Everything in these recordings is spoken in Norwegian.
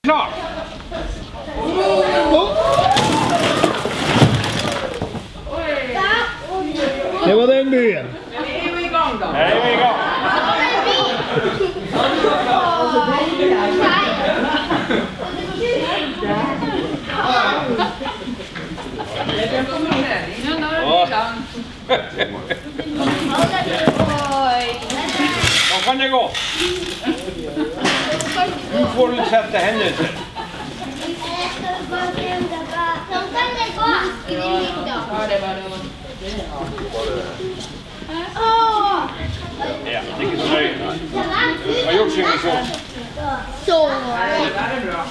Klar! Det var den byen. Men är vi igång då? Nej, vi är igång. Då kan det gå. Du får sätta händelser. Ja, det är inte så nöjd. Vad har gjort sig med så? Så. Det är bra.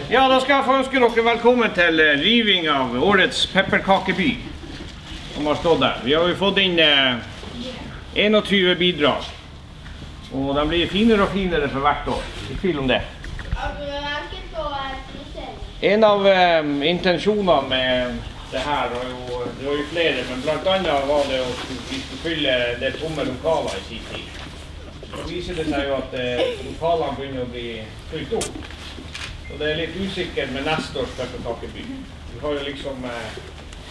Ja, da skal jeg få ønske dere velkommen til riving av årets pepperkakeby. Som har stått der. Vi har jo fått inn 21 bidrag. Og de blir finere og finere for hvert år. Ikke tvil om det. En av intensjonene med det her, det var jo flere, men blant annet var det å fylle det tomme lokaler i sin tid. Så viser det seg jo at lokalene begynner å bli fylt opp. Så det er litt usikkert med neste års pepperkakeby. Vi har jo liksom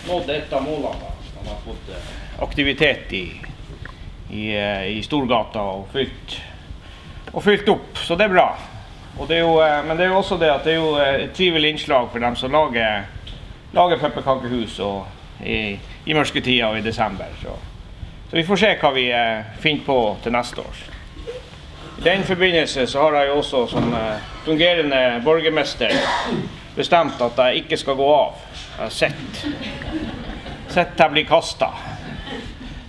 nådd et av målene. Man har fått aktivitet i Storgata og fylt opp, så det er bra. Og det er jo, men det er jo også det at det er jo et trivelig innslag for dem som lager pepperkakehus i mørsketida og i desember. Så vi får se hva vi finner på til neste år. I den forbindelse så har jeg jo også som fungerende borgermester bestemt at jeg ikke skal gå av. Jeg har sett jeg bli kastet.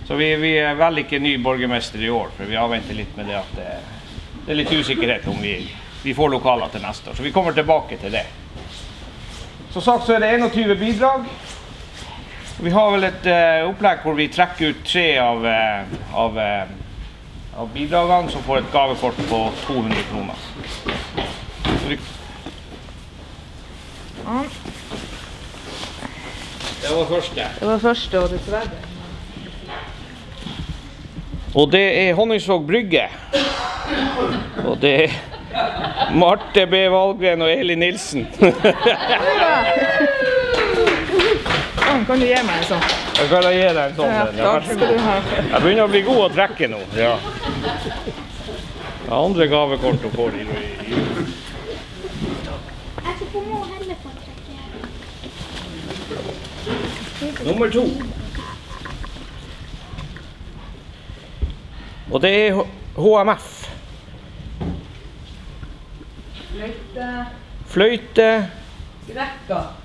Så vi er vel ikke ny borgermester i år, for vi avventer litt med det at det er litt usikkerhet om vi får lokaler til neste år. Så vi kommer tilbake til det. Som sagt så er det 21 bidrag. Vi har vel et opplegg hvor vi trekker ut 3 av bidragene som får et gavekort på 200 kroner. Det var første. Det var første og dessverre. Og det er Honningsvåg Brygge. Og det er Marte B. Valgren og Eli Nilsen. Kan du gi meg en sånn? Jeg kan gi deg en sånn. Ja, takk skal du ha. Jeg begynner å bli god å trekke nå. Ja. Andre gavekort å få i jul. Nummer 2. Og det er HMF.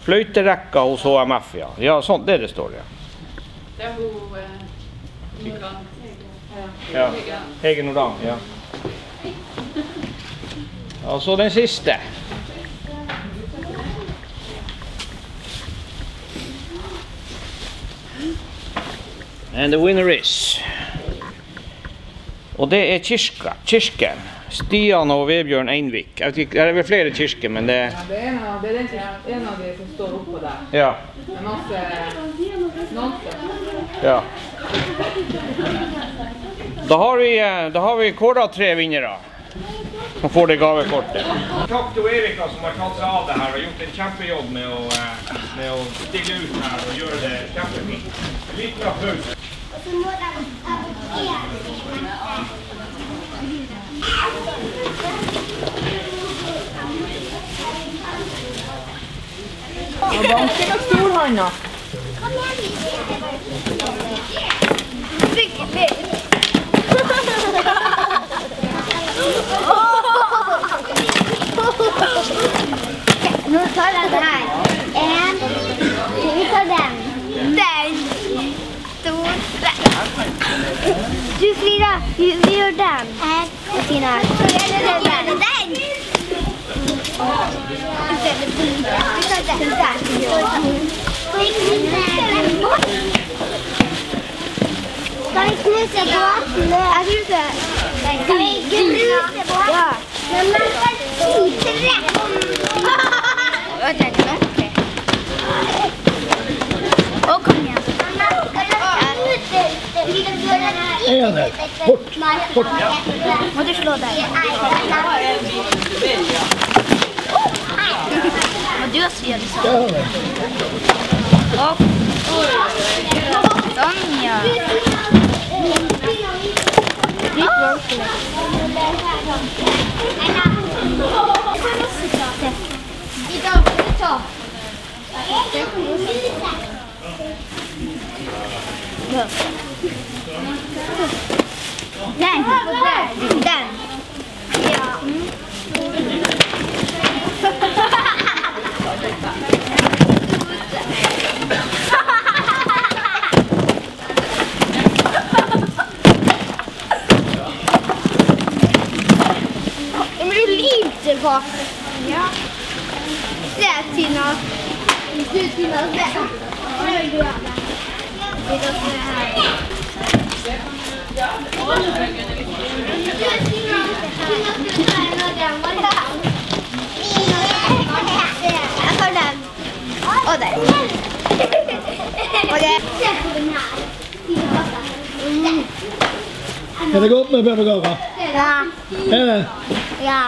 Fløyterekka hos HMF, ja. Ja, sånn, det står, ja. Det er Ja, Hege Nordang, ja. Og så den siste. And the winner is... Og det er Kirken. Stian og Vebjørn Einvik. Jeg vet ikke, det er vel flere kirker, men det... Ja, det er en av de som står oppå der. Ja. Det er masse nonser. Ja. Da har vi kåret 3 vinnere som får det gavekortet. Takk til Erika som har tatt seg av det her og gjort en kjempejobb med å stille ut her og gjøre det kjempefint. Liten applaus. Og banken og storhånda. Nå tar jeg det her. Vi tar den. Den. Du, Frida, vi gjør den. Tina. Så gjør det den. Den. Vi tar den. Skal vi knuse båten? Jeg knuser. Skal vi knuse båten? Ja. Men man skal trekk. Jeg tenker nok. Å, kom igjen. der. Fort. Fort. Må du slå deg? Må du også gjøre det sånn? Ja, det. Opp. Sånn, ja. Litt vanskelig. I dag skal vi ta. Den. Den. Ja. Det blir lite på. Ja. Se, Tina. Du, Tina, se. Hva gjør du her? Vi kan se her. Jeg tar den. Og den. Og det. Se på den her. Er det godt med pepperkaker? Ja. Er det? Ja.